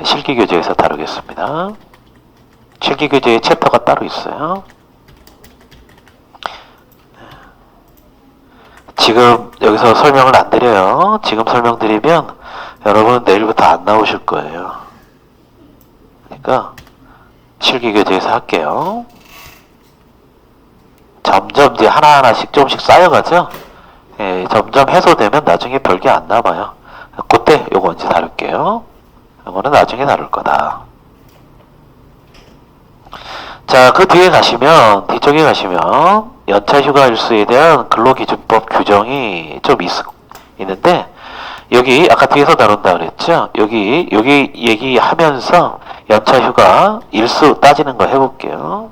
실기교재에서 다루겠습니다. 실기교재에 챕터가 따로 있어요. 지금 여기서 설명을 안 드려요. 지금 설명드리면 여러분 내일부터 안 나오실 거예요. 그러니까 실기교재에서 할게요. 점점 이제 하나하나씩 조금씩 쌓여가죠. 예, 점점 해소되면 나중에 별게 안 남아요. 그때 요거 언제 다룰게요. 요거는 나중에 다룰 거다. 자, 그 뒤에 가시면, 뒤쪽에 가시면, 연차휴가 일수에 대한 근로기준법 규정이 좀 있는데, 여기, 아까 뒤에서 다룬다 그랬죠? 여기 얘기하면서 연차휴가 일수 따지는 거 해볼게요.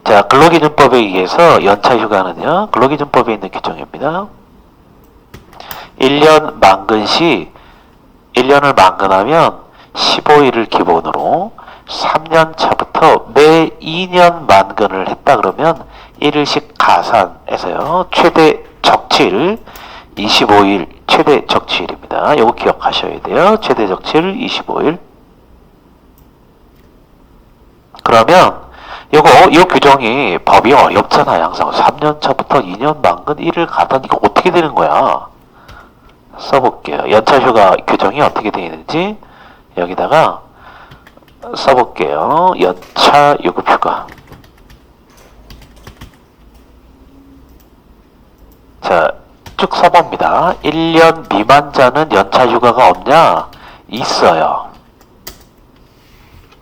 자, 근로기준법에 의해서 연차휴가는요, 근로기준법에 있는 규정입니다. 1년 만근 시, 1년을 만근하면 15일을 기본으로 3년 차부터 매 2년 만근을 했다 그러면 1일씩 가산해서요. 최대 적칠 25일 최대 적치일입니다. 이거 기억하셔야 돼요. 최대 적칠 25일. 그러면 이 규정이 법이 어렵잖아요. 항상 3년 차부터 2년 만근 1일 가산 이거 어떻게 되는 거야? 써볼게요. 연차휴가 규정이 어떻게 되어 있는지 여기다가 써볼게요. 연차 유급휴가. 자, 쭉 써봅니다. 1년 미만자는 연차휴가가 없냐? 있어요.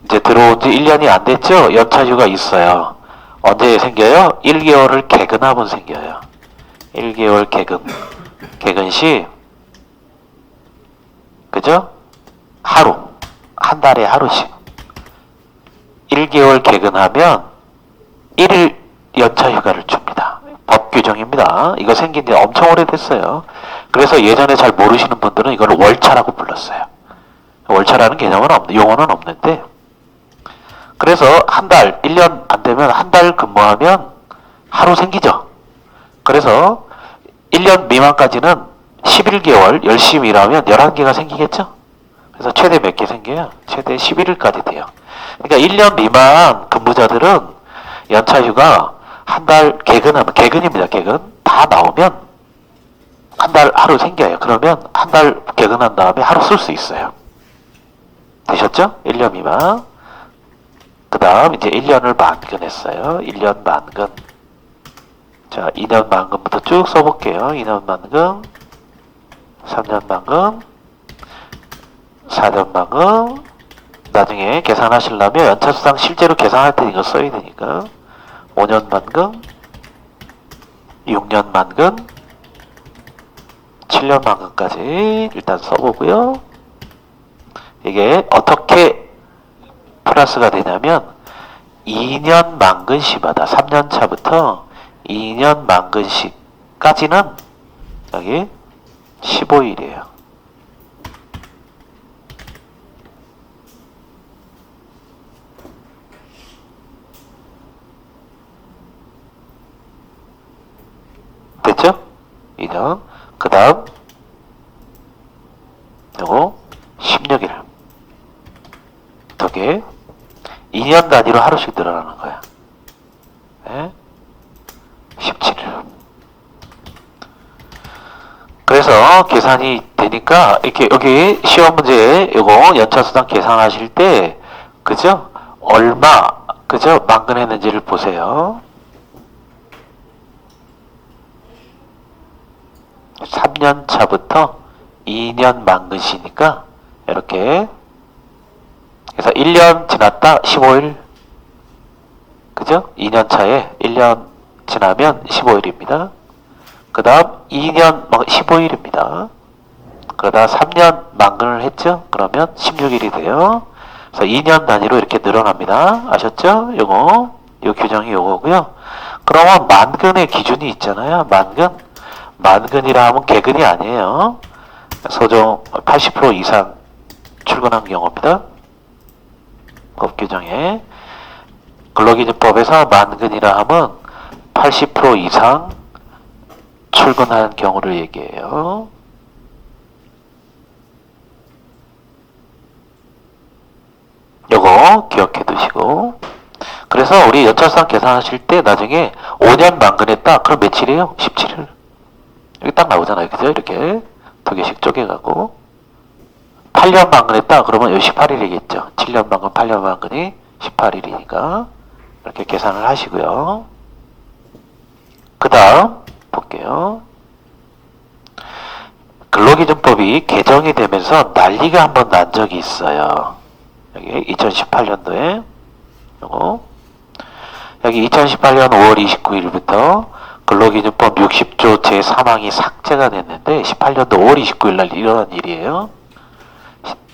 이제 들어온 지 1년이 안 됐죠? 연차휴가 있어요. 언제 생겨요? 1개월을 개근하면 생겨요. 1개월 개근. 개근 시, 그죠? 하루. 한 달에 하루씩. 1개월 개근하면 1일 연차휴가를 줍니다. 법 규정입니다. 이거 생긴 지 엄청 오래됐어요. 그래서 예전에 잘 모르시는 분들은 이걸 월차라고 불렀어요. 월차라는 개념은 용어는 없는데, 그래서 한 달, 1년 안 되면 한 달 근무하면 하루 생기죠. 그래서 1년 미만까지는 11개월 열심히 일하면 11개가 생기겠죠. 그래서 최대 몇 개 생겨요? 최대 11일까지 돼요. 그러니까 1년 미만 근무자들은 연차휴가 한 달 개근하면, 개근입니다. 개근 다 나오면 한 달 하루 생겨요. 그러면 한 달 개근한 다음에 하루 쓸 수 있어요. 되셨죠? 1년 미만. 그 다음 이제 1년을 만근했어요. 1년 만근. 자, 2년 만근부터 쭉 써볼게요. 2년 만근, 3년 만근, 4년 만근. 나중에 계산하시려면 연차수당 실제로 계산할 때 이거 써야 되니까 5년 만근, 6년 만근, 7년 만근까지 일단 써보고요. 이게 어떻게 플러스가 되냐면 2년 만근 시마다 3년 차부터 2년 만근 시까지는 여기 15일이에요. 됐죠? 2년. 그 다음 요거 16일. 두 개. 2년 단위로 하루씩 늘어나는 거야. 네? 17일. 그래서 계산이 되니까 이렇게 여기 시험 문제에 요거 연차수당 계산하실 때 그죠? 얼마 그죠? 만근했는지를 보세요. 3년 차부터 2년 만근시니까 이렇게 그래서 1년 지났다 15일 그죠? 2년 차에 1년 지나면 15일입니다. 그 다음 2년 15일입니다. 그러다 3년 만근을 했죠? 그러면 16일이 돼요. 그래서 2년 단위로 이렇게 늘어납니다. 아셨죠? 요 규정이 요거고요. 그러면 만근의 기준이 있잖아요. 만근이라 하면 개근이 아니에요. 소정 80% 이상 출근한 경우입니다. 법 규정에 근로기준법에서 만근이라 하면 80% 이상 출근한 경우를 얘기해요. 요거 기억해 두시고. 그래서 우리 연차수당 계산하실 때 나중에 5년 만근했다. 그럼 며칠이에요? 17일. 여기 딱 나오잖아요. 그죠? 이렇게 두 개씩 쪼개가고. 8년 만근했다. 그러면 여기 18일이겠죠. 7년 만근, 8년 만근이 18일이니까 이렇게 계산을 하시고요. 그 다음 볼게요. 근로기준법이 개정이 되면서 난리가 한번 난 적이 있어요. 여기 2018년도에 요거 여기 2018년 5월 29일부터 근로기준법 60조 제3항이 삭제가 됐는데 18년도 5월 29일 날 일어난 일이에요.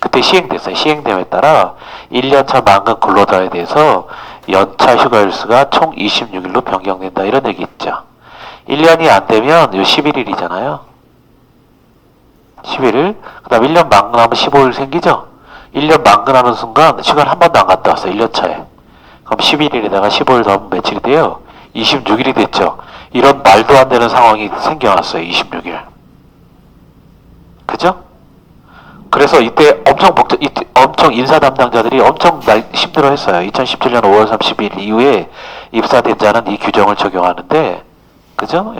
그때 시행됐어요. 시행됨에 따라 1년차 만급 근로자에 대해서 연차 휴가일수가 총 26일로 변경된다. 이런 얘기 있죠. 1년이 안 되면 요 11일이잖아요. 11일. 그 다음 1년 만근하면 15일 생기죠. 1년 만근하는 순간 휴가를 한 번도 안 갔다 왔어요. 1년차에. 그럼 11일에다가 15일 더하면 며칠이 돼요? 26일이 됐죠. 이런 말도 안 되는 상황이 생겨났어요. 26일. 그죠? 그래서 이때 엄청 인사 담당자들이 엄청 힘들어했어요. 2017년 5월 30일 이후에 입사된 자는 이 규정을 적용하는데, 그죠?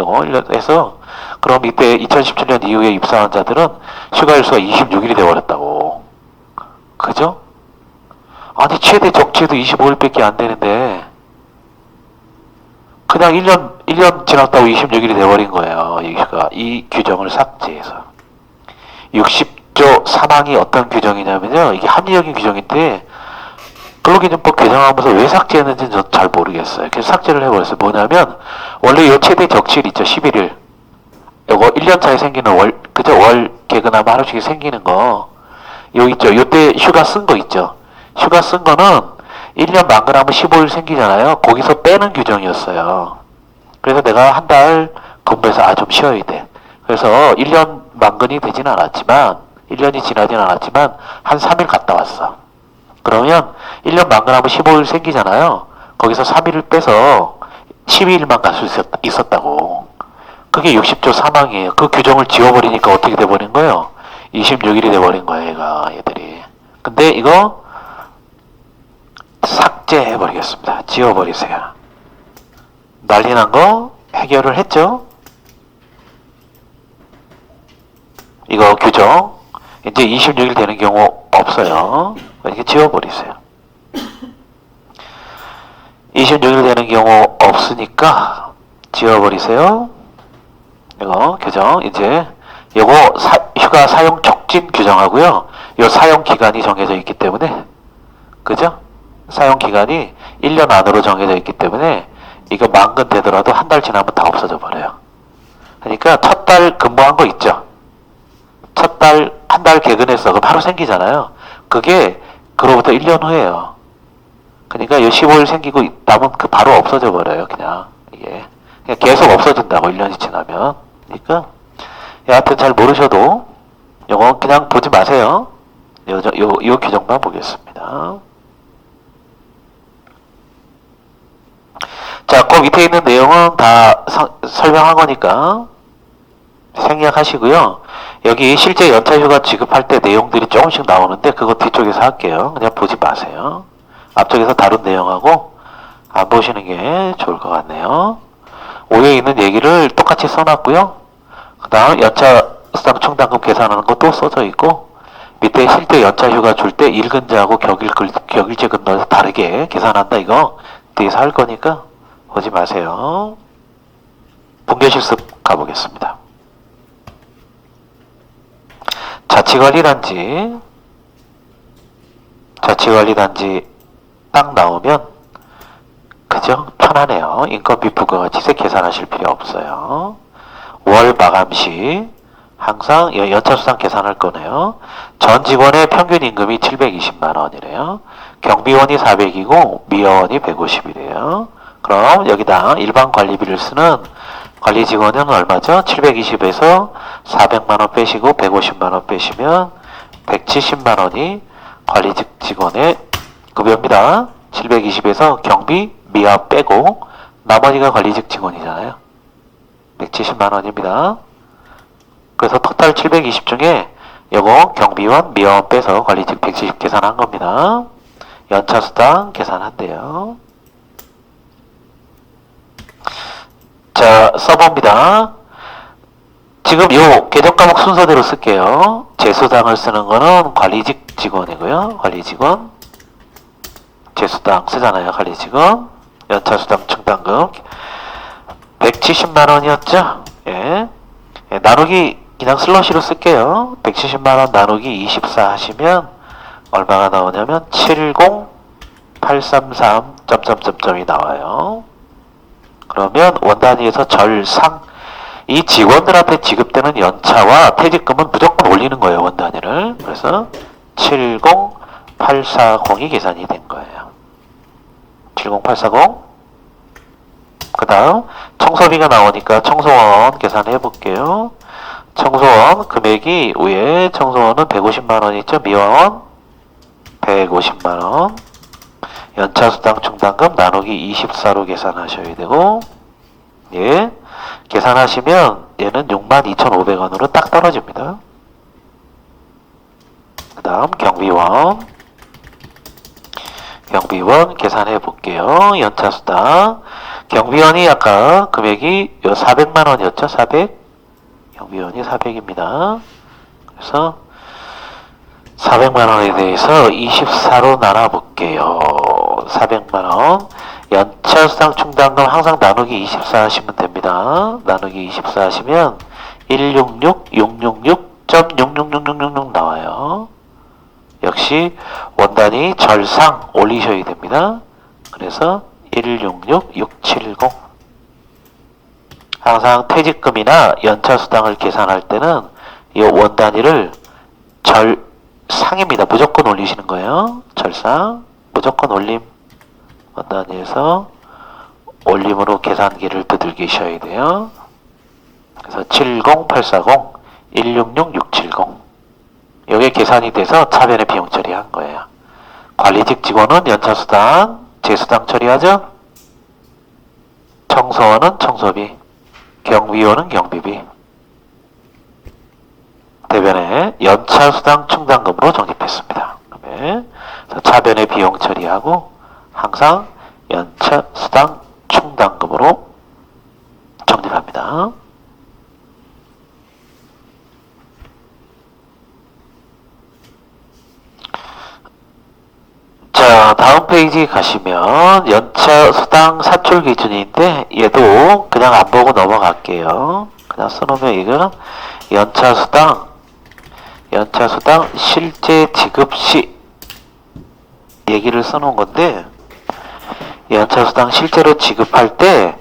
해서 그럼 이때 2017년 이후에 입사한 자들은 휴가일수가 26일이 돼버렸다고. 그죠? 아니 최대 적체도 25일밖에 안 되는데 그냥 1년 지났다고 26일이 돼버린 거예요. 이 규정을 삭제해서. 60조 3항이 어떤 규정이냐면요. 이게 합리적인 규정인데 근로기준법 개정하면서 왜 삭제했는지는 저는 잘 모르겠어요. 그래서 삭제를 해버렸어요. 뭐냐면 원래 이 최대 적치일 있죠. 11일. 요거 1년차에 생기는 월 개근하면 하루씩 생기는 거. 요 있죠. 요때 휴가 쓴 거 있죠. 휴가 쓴 거는 1년 만근하면 15일 생기잖아요. 거기서 빼는 규정이었어요. 그래서 내가 한 달 근무해서 좀 쉬어야 돼. 그래서 1년 만근이 되진 않았지만 1년이 지나진 않았지만 한 3일 갔다 왔어. 그러면 1년 만근하면 15일 생기잖아요. 거기서 3일을 빼서 12일만 갈 수 있었다고. 그게 60조 3항이에요. 그 규정을 지워버리니까 어떻게 돼버린 거예요? 26일이 돼버린 거예요. 얘들이. 근데 이거 삭제해버리겠습니다. 지워버리세요. 난리 난 거 해결을 했죠? 이거 규정 이제 26일 되는 경우 없어요. 이렇게 지워버리세요. 26일 되는 경우 없으니까 지워버리세요. 이거 규정 이제 요거 휴가 사용 촉진 규정하고요. 요 사용 기간이 정해져 있기 때문에 그죠? 사용 기간이 1년 안으로 정해져 있기 때문에 이거 만근 되더라도 한 달 지나면 다 없어져 버려요. 그러니까 첫 달 근무한 거 있죠. 첫 달 한 달 개근했어. 그럼 바로 생기잖아요. 그게 그로부터 1년 후에요. 그러니까 이 15일 생기고 남은 그 바로 없어져 버려요. 그냥 이게 그냥 계속 없어진다고 1년이 지나면. 그러니까 여하튼 잘 모르셔도 요거 그냥 보지 마세요. 요 규정만 보겠습니다. 자, 그 밑에 있는 내용은 다 설명한 거니까 생략하시고요. 여기 실제 연차휴가 지급할 때 내용들이 조금씩 나오는데 그거 뒤쪽에서 할게요. 그냥 보지 마세요. 앞쪽에서 다룬 내용하고 안 보시는 게 좋을 것 같네요. 위에 있는 얘기를 똑같이 써놨고요. 그 다음 연차 수당 충당금 계산하는 것도 써져 있고 밑에 실제 연차휴가 줄 때 일근자하고 격일제 근로에서 다르게 계산한다. 이거 뒤에서 할 거니까 보지 마세요. 분계실습 가보겠습니다. 자치관리단지 딱 나오면 그죠? 편하네요. 인건비 부가가치세 계산하실 필요 없어요. 월 마감시 항상 연차수당 계산할 거네요. 전 직원의 평균 임금이 720만 원이래요. 경비원이 400이고 미화원이 150이래요. 그럼 여기다 일반 관리비를 쓰는 관리 직원은 얼마죠? 720에서 400만 원 빼시고 150만 원 빼시면 170만 원이 관리 직원의 급여입니다. 720에서 경비, 미화 빼고 나머지가 관리직 직원이잖아요. 170만 원입니다. 그래서 토탈 720 중에 요거 경비원, 미화원 빼서 관리직 170 계산한 겁니다. 연차수당 계산한대요. 자, 써봅니다. 지금 요 개정 과목 순서대로 쓸게요. 재수당을 쓰는 거는 관리직 직원이고요. 관리직원. 재수당 쓰잖아요. 관리직원. 연차수당 충당금. 170만 원이었죠? 예. 예, 나누기 그냥 슬러시로 쓸게요. 170만 원 나누기 24 하시면 얼마가 나오냐면 70833 점점점점이 나와요. 그러면 원단위에서 절상 이 직원들한테 지급되는 연차와 퇴직금은 무조건 올리는 거예요. 원단위를. 그래서 70840이 계산이 된 거예요. 70840. 그 다음 청소비가 나오니까 청소원 계산해 볼게요. 청소원 금액이 위에 청소원은 150만원 있죠. 미원 150만원. 연차수당 충당금 나누기 24로 계산하셔야 되고, 예, 계산하시면 얘는 62,500원으로 딱 떨어집니다. 그 다음 경비원 계산해 볼게요. 연차수당 경비원이 아까 금액이 400만원이었죠. 400. 경비원이 400입니다. 그래서 400만원에 대해서 24로 나눠볼게요. 400만원. 연차수당 충당금 항상 나누기 24 하시면 됩니다. 나누기 24 하시면 166,666.66666 나와요. 역시 원단위 절상 올리셔야 됩니다. 그래서 166670. 항상 퇴직금이나 연차수당을 계산할 때는 이 원단위를 절상입니다. 무조건 올리시는 거예요. 절상 무조건 올림. 원단위에서 올림으로 계산기를 두들기셔야 돼요. 그래서 70840 166670. 여기에 계산이 돼서 차변의 비용 처리한 거예요. 관리직 직원은 연차수당, 재수당 처리하죠? 청소원은 청소비, 경비원은 경비비. 대변에 연차수당 충당금으로 적립했습니다. 그러면 차변의 비용 처리하고 항상 연차수당 충당금으로 적립합니다. 자, 다음 페이지 가시면 연차 수당 사출 기준인데 얘도 그냥 안 보고 넘어갈게요. 그냥 써놓으면 이거 연차 수당 실제 지급 시 얘기를 써놓은 건데, 연차 수당 실제로 지급할 때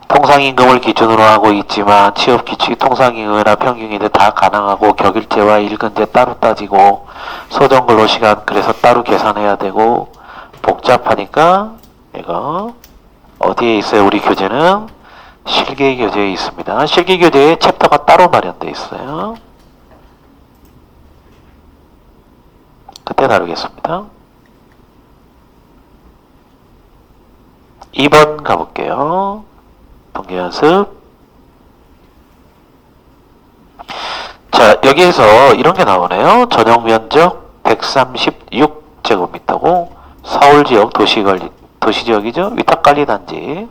통상임금을 기준으로 하고 있지만 취업규칙이 통상임금이나 평균인데 다 가능하고 격일제와 일근제 따로 따지고 소정근로시간 그래서 따로 계산해야 되고 복잡하니까 이거 어디에 있어요? 우리 교재는 실기교재에 있습니다. 실기교재에 챕터가 따로 마련되어 있어요. 그때 다루겠습니다. 2번 가볼게요. 동계연습. 자, 여기에서 이런 게 나오네요. 전용 면적 136제곱미터고 서울지역 도시지역이죠. 위탁관리단지.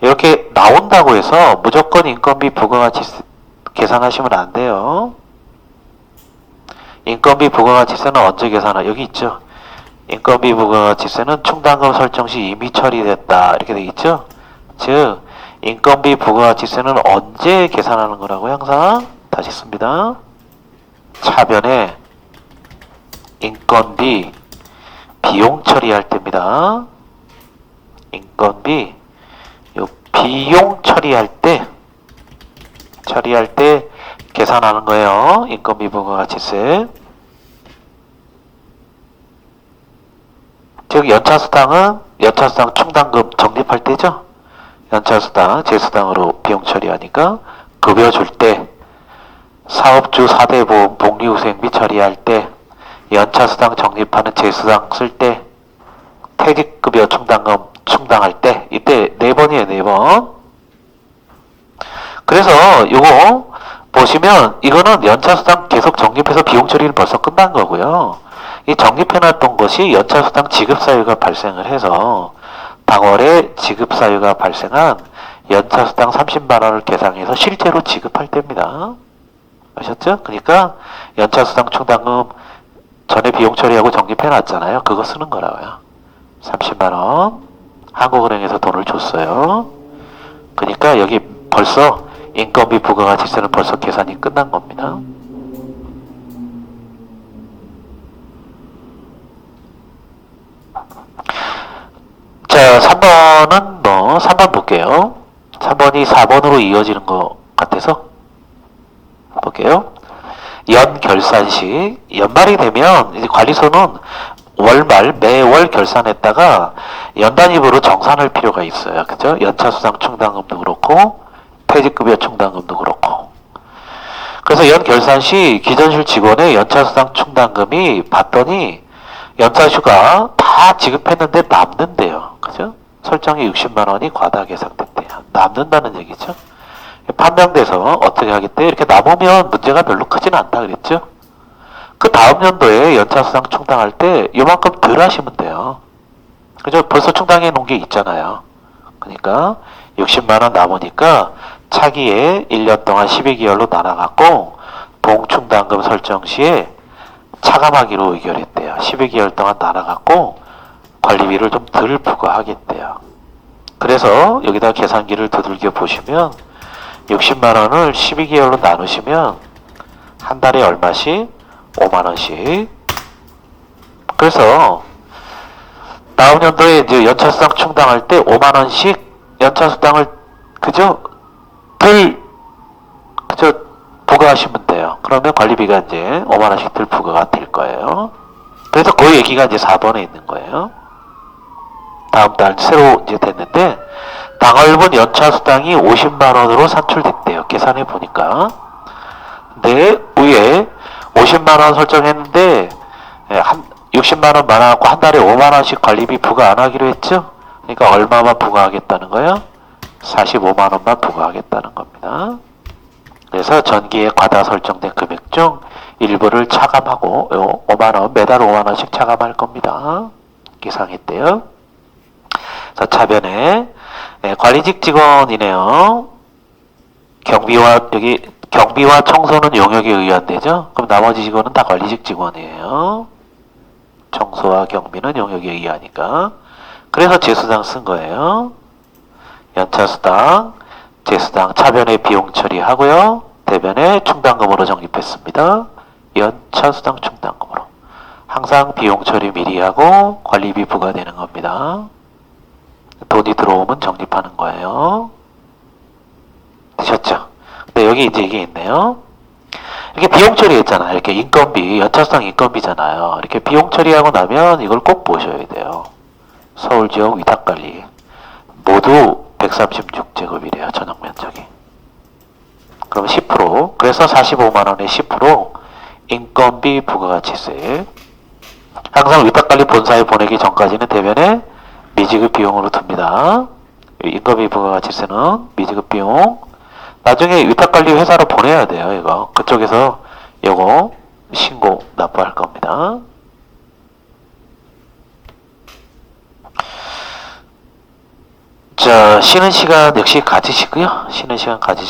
이렇게 나온다고 해서 무조건 인건비 부가가치세 계산하시면 안 돼요. 인건비 부가가치세는 언제 계산하? 여기 있죠. 인건비 부가가치세는 충당금 설정 시 이미 처리됐다 이렇게 돼 있죠. 즉 인건비 부가가치세는 언제 계산하는 거라고 항상 다시 씁니다. 차변에 인건비 비용 처리할 때입니다. 인건비 요 비용 처리할 때 계산하는 거예요. 인건비 부가가치세. 즉 연차수당은 연차수당 충당금 적립할 때죠. 연차수당 재수당으로 비용 처리하니까 급여 줄 때, 사업주 4대 보험 복리후생비 처리할 때, 연차수당 적립하는 재수당 쓸 때, 퇴직급여 충당금 충당할 때, 이때 4번이에요. 4번. 그래서 요거 보시면 이거는 연차수당 계속 적립해서 비용 처리는 벌써 끝난 거고요. 이 적립해놨던 것이 연차수당 지급사유가 발생을 해서 당월에 지급사유가 발생한 연차수당 30만원을 계산해서 실제로 지급할 때입니다. 아셨죠? 그러니까 연차수당 충당금 전에 비용 처리하고 적립해놨잖아요. 그거 쓰는 거라고요. 30만원 한국은행에서 돈을 줬어요. 그러니까 여기 벌써 인건비 부가가치세는 벌써 계산이 끝난 겁니다. 자, 3번은 3번 볼게요. 3번이 4번으로 이어지는 것 같아서 볼게요. 연결산시, 연말이 되면 이제 관리소는 월말 매월 결산했다가 연단위부로 정산할 필요가 있어요. 그죠? 연차수당 충당금도 그렇고 퇴직급여 충당금도 그렇고. 그래서 연결산시 기존실 직원의 연차수당 충당금이 봤더니 연차수가 다 지급했는데 남는데요. 그죠? 설정이 60만 원이 과다 계산됐대요. 남는다는 얘기죠. 판명돼서 어떻게 하겠대? 이렇게 남으면 문제가 별로 크지는 않다 그랬죠? 그 다음 연도에 연차수당 충당할 때 요만큼 덜 하시면 돼요. 그죠? 벌써 충당해 놓은 게 있잖아요. 그러니까 60만 원 남으니까 차기에 1년 동안 12개월로 나눠갖고 봉충당금 설정 시에 차감하기로 의결했대요. 12개월 동안 나눠갖고 관리비를 좀 덜 부과하겠대요. 그래서 여기다 계산기를 두들겨 보시면 60만 원을 12개월로 나누시면 한 달에 얼마씩? 5만 원씩. 그래서 다음 연도에 이제 연차수당 충당할 때 5만 원씩 연차수당을 그저 부과하시면 돼요. 그러면 관리비가 이제 5만 원씩 덜 부과가 될 거예요. 그래서 그 얘기가 이제 4번에 있는 거예요. 다음 달 새로 이제 됐는데 당월분 연차수당이 50만 원으로 산출됐대요. 계산해 보니까. 근데 위에 50만 원 설정했는데 60만 원 많아갖고 한 달에 5만 원씩 관리비 부과 안 하기로 했죠? 그러니까 얼마만 부과하겠다는 거예요? 45만 원만 부과하겠다는 겁니다. 그래서 전기에 과다 설정된 금액 중 일부를 차감하고 5만 원, 매달 5만 원씩 차감할 겁니다. 계상했대요. 자, 차변에 관리직 직원이네요. 경비와 청소는 용역에 의한되죠? 그럼 나머지 직원은 다 관리직 직원이에요. 청소와 경비는 용역에 의하니까. 그래서 재수당 쓴 거예요. 연차수당, 재수당, 차변에 비용 처리하고요. 대변에 충당금으로 적립했습니다. 연차수당 충당금으로. 항상 비용 처리 미리 하고 관리비 부과되는 겁니다. 돈이 들어오면 적립하는 거예요. 되셨죠? 근데 여기 이제 이게 있네요. 이렇게 비용 처리했잖아요. 이렇게 인건비, 연차수당 인건비잖아요. 이렇게 비용 처리하고 나면 이걸 꼭 보셔야 돼요. 서울지역 위탁관리. 모두 136제곱이래요. 전용 면적이. 그럼 10%. 그래서 45만원에 10% 인건비 부가가치세. 항상 위탁관리 본사에 보내기 전까지는 대변에 미지급 비용으로 둡니다. 인건비 부가가치세는 미지급 비용. 나중에 위탁관리 회사로 보내야 돼요. 이거 그쪽에서 이거 신고 납부할 겁니다. 자, 쉬는 시간 역시 가지시고요. 쉬는 시간 가지시고